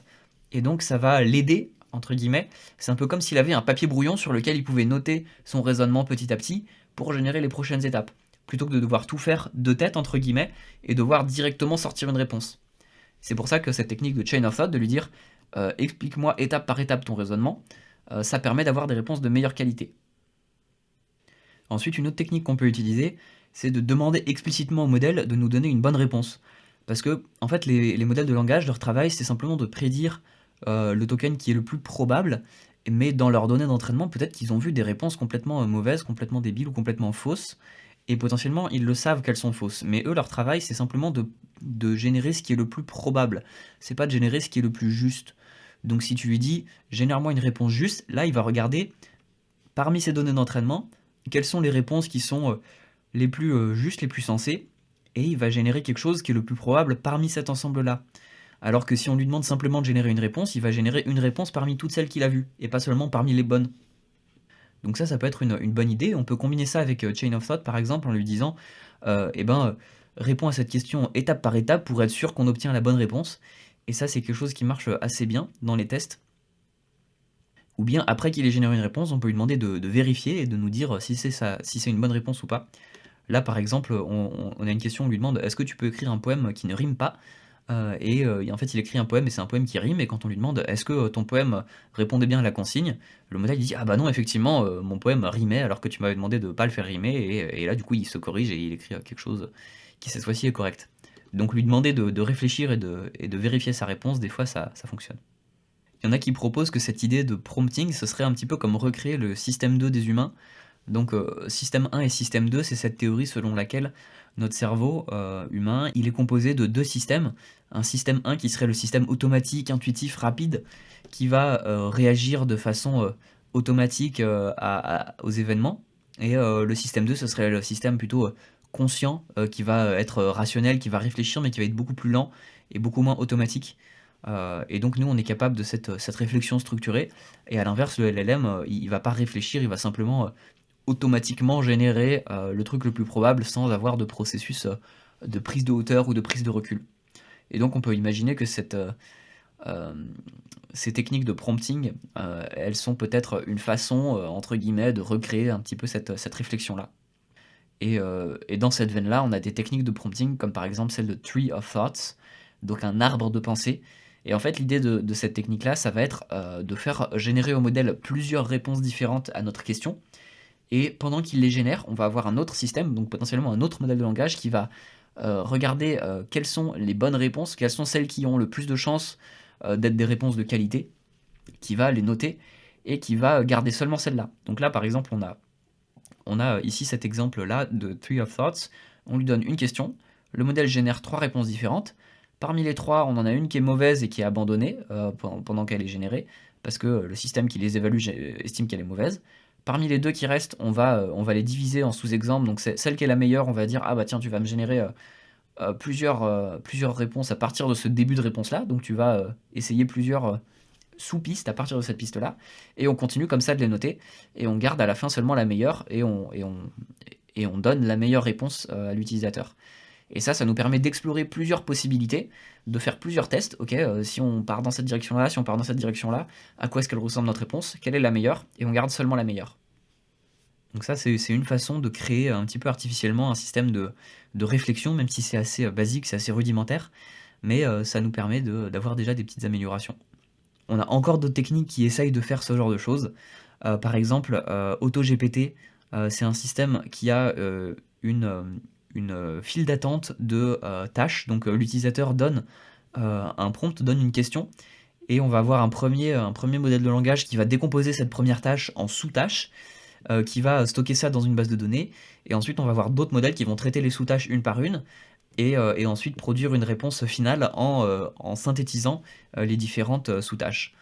Et donc ça va l'aider, entre guillemets, c'est un peu comme s'il avait un papier brouillon sur lequel il pouvait noter son raisonnement petit à petit pour générer les prochaines étapes, plutôt que de devoir tout faire de tête, entre guillemets, et devoir directement sortir une réponse. C'est pour ça que cette technique de chain of thought, de lui dire explique-moi étape par étape ton raisonnement, ça permet d'avoir des réponses de meilleure qualité. Ensuite, une autre technique qu'on peut utiliser, c'est de demander explicitement au modèle de nous donner une bonne réponse. Parce que, en fait, les modèles de langage, leur travail, c'est simplement de prédire le token qui est le plus probable, mais dans leurs données d'entraînement, peut-être qu'ils ont vu des réponses complètement mauvaises, complètement débiles ou complètement fausses, et potentiellement, ils le savent qu'elles sont fausses. Mais eux, leur travail, c'est simplement de générer ce qui est le plus probable. C'est pas de générer ce qui est le plus juste. Donc si tu lui dis, génère-moi une réponse juste, là, il va regarder, parmi ces données d'entraînement, quelles sont les réponses qui sont les plus justes, les plus sensées, et il va générer quelque chose qui est le plus probable parmi cet ensemble-là. Alors que si on lui demande simplement de générer une réponse, il va générer une réponse parmi toutes celles qu'il a vues, et pas seulement parmi les bonnes. Donc ça peut être une bonne idée. On peut combiner ça avec Chain of Thought, par exemple, en lui disant, réponds à cette question étape par étape pour être sûr qu'on obtient la bonne réponse. Et ça, c'est quelque chose qui marche assez bien dans les tests. Ou bien, après qu'il ait généré une réponse, on peut lui demander de vérifier et de nous dire si c'est une bonne réponse ou pas. Là, par exemple, on a une question, on lui demande, est-ce que tu peux écrire un poème qui ne rime pas et en fait, il écrit un poème et c'est un poème qui rime. Et quand on lui demande est-ce que ton poème répondait bien à la consigne, le modèle dit ah bah non, effectivement, mon poème rimait alors que tu m'avais demandé de ne pas le faire rimer. Et là, du coup, il se corrige et il écrit quelque chose qui cette fois-ci est correct. Donc lui demander de réfléchir et de vérifier sa réponse, des fois, ça fonctionne. Il y en a qui proposent que cette idée de prompting, ce serait un petit peu comme recréer le système 2 des humains. Donc système 1 et système 2, c'est cette théorie selon laquelle notre cerveau humain, il est composé de deux systèmes. Un système 1 qui serait le système automatique, intuitif, rapide, qui va réagir de façon automatique aux événements. Et le système 2, ce serait le système plutôt conscient, qui va être rationnel, qui va réfléchir, mais qui va être beaucoup plus lent et beaucoup moins automatique. Et donc nous, on est capable de cette réflexion structurée. Et à l'inverse, le LLM, il va pas réfléchir, il va simplement automatiquement générer le truc le plus probable sans avoir de processus de prise de hauteur ou de prise de recul. Et donc on peut imaginer que ces techniques de prompting, elles sont peut-être une façon, entre guillemets, de recréer un petit peu cette réflexion-là. Et dans cette veine-là, on a des techniques de prompting, comme par exemple celle de Tree of Thoughts, donc un arbre de pensée. Et en fait, l'idée de cette technique-là, ça va être de faire générer au modèle plusieurs réponses différentes à notre question. Et pendant qu'il les génère, on va avoir un autre système, donc potentiellement un autre modèle de langage qui va regarder quelles sont les bonnes réponses, quelles sont celles qui ont le plus de chances d'être des réponses de qualité, qui va les noter et qui va garder seulement celles-là. Donc là, par exemple, on a ici cet exemple-là de Tree of Thoughts. On lui donne une question, le modèle génère trois réponses différentes. Parmi les trois, on en a une qui est mauvaise et qui est abandonnée pendant qu'elle est générée, parce que le système qui les évalue estime qu'elle est mauvaise. Parmi les deux qui restent, on va les diviser en sous-exemples. Donc celle qui est la meilleure, on va dire ah bah tiens, tu vas me générer plusieurs réponses à partir de ce début de réponse-là. Donc tu vas essayer plusieurs sous-pistes à partir de cette piste-là. Et on continue comme ça de les noter. Et on garde à la fin seulement la meilleure et on donne la meilleure réponse à l'utilisateur. Et ça nous permet d'explorer plusieurs possibilités, de faire plusieurs tests. Ok, si on part dans cette direction-là, si on part dans cette direction-là, à quoi est-ce qu'elle ressemble notre réponse? Quelle est la meilleure? Et on garde seulement la meilleure. Donc ça, c'est une façon de créer un petit peu artificiellement un système de réflexion, même si c'est assez basique, c'est assez rudimentaire, mais ça nous permet d'avoir déjà des petites améliorations. On a encore d'autres techniques qui essayent de faire ce genre de choses. Par exemple, AutoGPT, c'est un système qui a une file d'attente de tâches. Donc l'utilisateur donne un prompt donne une question et on va avoir un premier modèle de langage qui va décomposer cette première tâche en sous-tâches, qui va stocker ça dans une base de données, et ensuite on va avoir d'autres modèles qui vont traiter les sous-tâches une par une, et ensuite produire une réponse finale en synthétisant les différentes sous-tâches.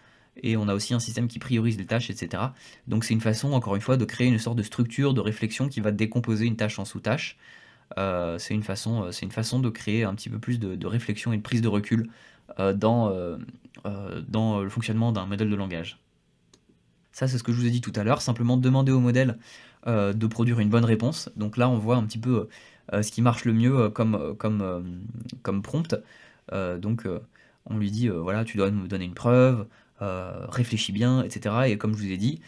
Et on a aussi un système qui priorise les tâches, etc. Donc c'est une façon, encore une fois, de créer une sorte de structure, de réflexion qui va décomposer une tâche en sous-tâches. C'est une façon de créer un petit peu plus de réflexion et de prise de recul dans le fonctionnement d'un modèle de langage. Ça, c'est ce que je vous ai dit tout à l'heure, simplement demander au modèle de produire une bonne réponse. Donc là, on voit un petit peu ce qui marche le mieux comme prompt. Donc on lui dit, voilà, tu dois me donner une preuve, réfléchis bien, etc. Et comme je vous ai dit,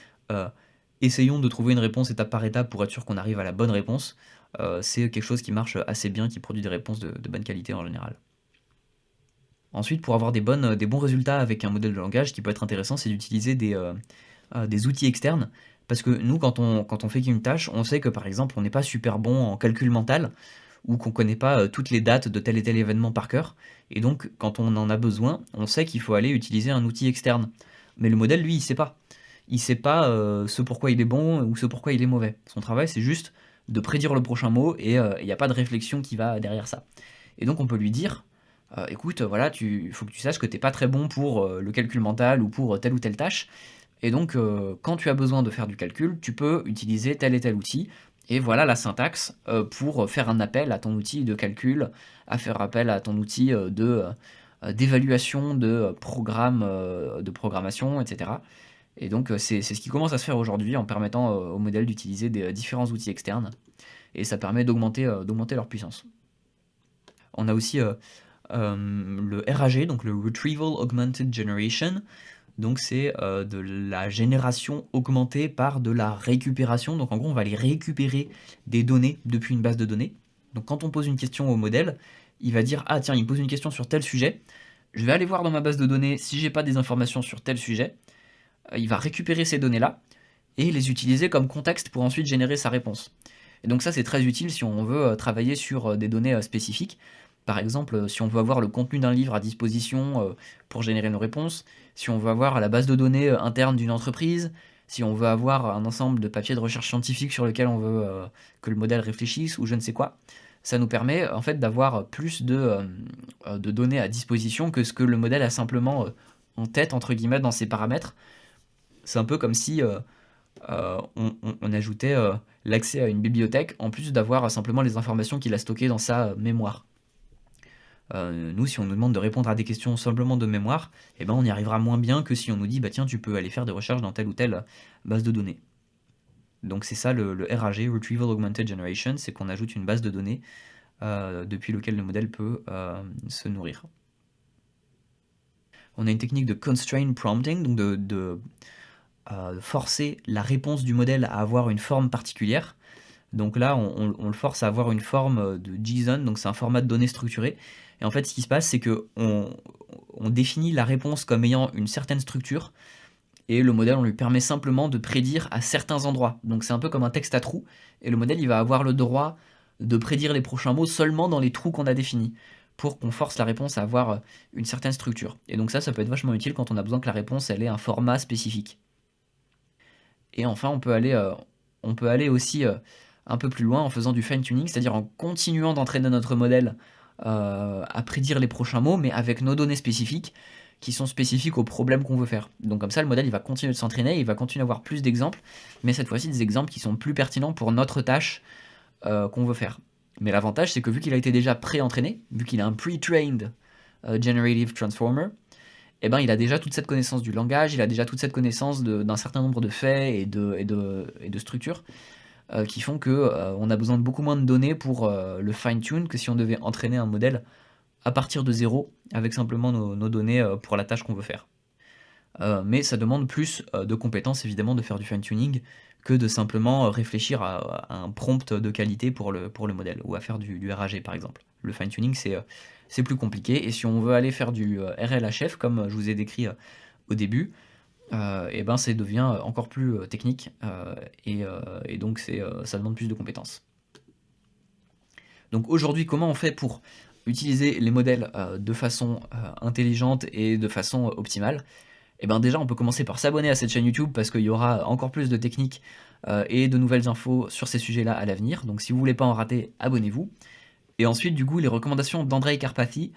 essayons de trouver une réponse étape par étape pour être sûr qu'on arrive à la bonne réponse. C'est quelque chose qui marche assez bien, qui produit des réponses de bonne qualité en général. Ensuite, pour avoir des bons résultats avec un modèle de langage, ce qui peut être intéressant, c'est d'utiliser des outils externes. Parce que nous, quand on fait une tâche, on sait que par exemple, on n'est pas super bon en calcul mental, ou qu'on ne connaît pas toutes les dates de tel et tel événement par cœur. Et donc, quand on en a besoin, on sait qu'il faut aller utiliser un outil externe. Mais le modèle, lui, il ne sait pas. Il ne sait pas ce pourquoi il est bon ou ce pourquoi il est mauvais. Son travail, c'est juste de prédire le prochain mot, et il n'y a pas de réflexion qui va derrière ça. Et donc, on peut lui dire, écoute, voilà, il faut que tu saches que tu n'es pas très bon pour le calcul mental ou pour telle ou telle tâche. Et donc, quand tu as besoin de faire du calcul, tu peux utiliser tel et tel outil. Et voilà la syntaxe pour faire un appel à ton outil de calcul, à faire appel à ton outil d'évaluation de de programmation, etc. Et donc, c'est ce qui commence à se faire aujourd'hui en permettant au modèle d'utiliser des différents outils externes. Et ça permet d'augmenter leur puissance. On a aussi le RAG, donc le Retrieval Augmented Generation. Donc c'est de la génération augmentée par de la récupération. Donc en gros, on va aller récupérer des données depuis une base de données. Donc quand on pose une question au modèle, il va dire ah tiens, il me pose une question sur tel sujet. Je vais aller voir dans ma base de données si j'ai pas des informations sur tel sujet. Il va récupérer ces données-là et les utiliser comme contexte pour ensuite générer sa réponse. Et donc ça c'est très utile si on veut travailler sur des données spécifiques. Par exemple, si on veut avoir le contenu d'un livre à disposition pour générer nos réponses, si on veut avoir la base de données interne d'une entreprise, si on veut avoir un ensemble de papiers de recherche scientifique sur lequel on veut que le modèle réfléchisse ou je ne sais quoi, ça nous permet en fait d'avoir plus de données à disposition que ce que le modèle a simplement en tête, entre guillemets, dans ses paramètres. C'est un peu comme si on ajoutait l'accès à une bibliothèque en plus d'avoir simplement les informations qu'il a stockées dans sa mémoire. Nous, si on nous demande de répondre à des questions simplement de mémoire, eh ben, on y arrivera moins bien que si on nous dit bah tiens, tu peux aller faire des recherches dans telle ou telle base de données. Donc c'est ça le RAG, Retrieval Augmented Generation, c'est qu'on ajoute une base de données depuis laquelle le modèle peut se nourrir. On a une technique de constraint prompting, donc de forcer la réponse du modèle à avoir une forme particulière. Donc là, on le force à avoir une forme de JSON, donc c'est un format de données structuré. Et en fait, ce qui se passe, c'est que on définit la réponse comme ayant une certaine structure, et le modèle, on lui permet simplement de prédire à certains endroits. Donc c'est un peu comme un texte à trous, et le modèle, il va avoir le droit de prédire les prochains mots seulement dans les trous qu'on a définis, pour qu'on force la réponse à avoir une certaine structure. Et donc ça peut être vachement utile quand on a besoin que la réponse, elle ait un format spécifique. Et enfin, on peut aller aussi un peu plus loin en faisant du fine-tuning, c'est-à-dire en continuant d'entraîner notre modèle à prédire les prochains mots, mais avec nos données spécifiques qui sont spécifiques au problème qu'on veut faire. Donc comme ça, le modèle il va continuer de s'entraîner, il va continuer à avoir plus d'exemples, mais cette fois-ci des exemples qui sont plus pertinents pour notre tâche qu'on veut faire. Mais l'avantage, c'est que vu qu'il a été déjà pré-entraîné, vu qu'il a un pre-trained generative transformer, eh ben, il a déjà toute cette connaissance du langage, il a déjà toute cette connaissance d'un certain nombre de faits et de structures qui font qu'on a besoin de beaucoup moins de données pour le fine-tune que si on devait entraîner un modèle à partir de zéro avec simplement nos données pour la tâche qu'on veut faire. Mais ça demande plus de compétences évidemment de faire du fine-tuning que de simplement réfléchir à un prompt de qualité pour le modèle ou à faire du RAG par exemple. Le fine-tuning c'est plus compliqué, et si on veut aller faire du RLHF comme je vous ai décrit au début, et ben ça devient encore plus technique et donc ça demande plus de compétences. Donc aujourd'hui, comment on fait pour utiliser les modèles de façon intelligente et de façon optimale, et ben déjà on peut commencer par s'abonner à cette chaîne YouTube parce qu'il y aura encore plus de techniques et de nouvelles infos sur ces sujets-là à l'avenir. Donc si vous voulez pas en rater, abonnez-vous. Et ensuite, du coup, les recommandations d'Andrei Karpathy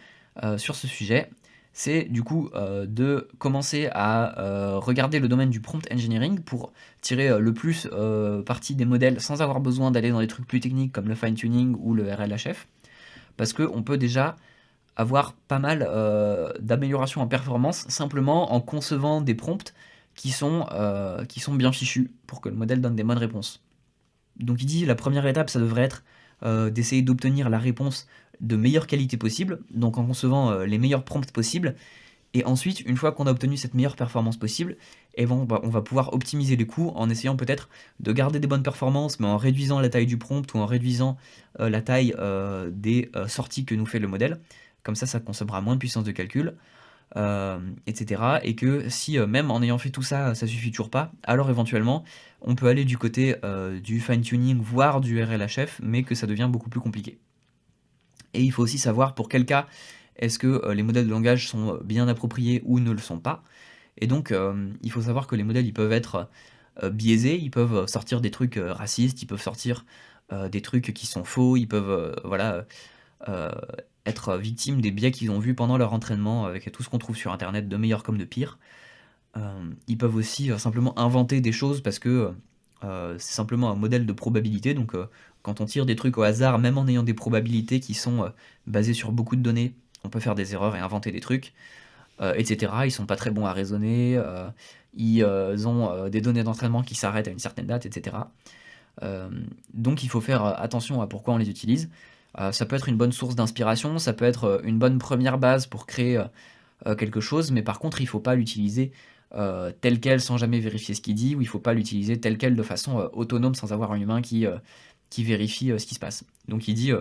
sur ce sujet, c'est du coup de commencer à regarder le domaine du prompt engineering pour tirer le plus parti des modèles sans avoir besoin d'aller dans des trucs plus techniques comme le fine-tuning ou le RLHF, parce qu'on peut déjà avoir pas mal d'améliorations en performance simplement en concevant des prompts qui sont bien fichus pour que le modèle donne des bonnes réponses. Donc il dit la première étape, ça devrait être d'essayer d'obtenir la réponse de meilleure qualité possible, donc en concevant les meilleurs prompts possibles. Et ensuite, une fois qu'on a obtenu cette meilleure performance possible, eh ben, on va pouvoir optimiser les coûts en essayant peut-être de garder des bonnes performances, mais en réduisant la taille du prompt ou en réduisant la taille des sorties que nous fait le modèle. Comme ça consommera moins de puissance de calcul. Etc. Et que si même en ayant fait tout ça, ça suffit toujours pas, alors éventuellement on peut aller du côté du fine-tuning, voire du RLHF, mais que ça devient beaucoup plus compliqué. Et il faut aussi savoir pour quel cas est-ce que les modèles de langage sont bien appropriés ou ne le sont pas. Et donc il faut savoir que les modèles ils peuvent être biaisés, ils peuvent sortir des trucs racistes, ils peuvent sortir des trucs qui sont faux, ils peuvent euh, être victimes des biais qu'ils ont vus pendant leur entraînement avec tout ce qu'on trouve sur internet de meilleur comme de pire. Ils peuvent aussi simplement inventer des choses parce que c'est simplement un modèle de probabilité, donc quand on tire des trucs au hasard, même en ayant des probabilités qui sont basées sur beaucoup de données, on peut faire des erreurs et inventer des trucs, etc. Ils sont pas très bons à raisonner, ils ont des données d'entraînement qui s'arrêtent à une certaine date, etc. Donc il faut faire attention à pourquoi on les utilise. Ça peut être une bonne source d'inspiration, ça peut être une bonne première base pour créer quelque chose, mais par contre il ne faut pas l'utiliser tel quel sans jamais vérifier ce qu'il dit, ou il ne faut pas l'utiliser tel quel de façon autonome sans avoir un humain qui vérifie ce qui se passe. Donc il dit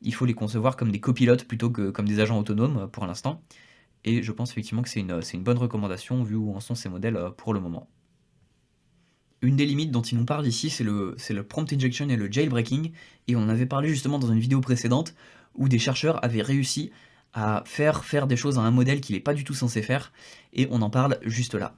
il faut les concevoir comme des copilotes plutôt que comme des agents autonomes pour l'instant, et je pense effectivement que c'est une bonne recommandation vu où en sont ces modèles pour le moment. Une des limites dont il nous parle ici, c'est le prompt injection et le jailbreaking, et on en avait parlé justement dans une vidéo précédente, où des chercheurs avaient réussi à faire des choses à un modèle qu'il n'est pas du tout censé faire, et on en parle juste là.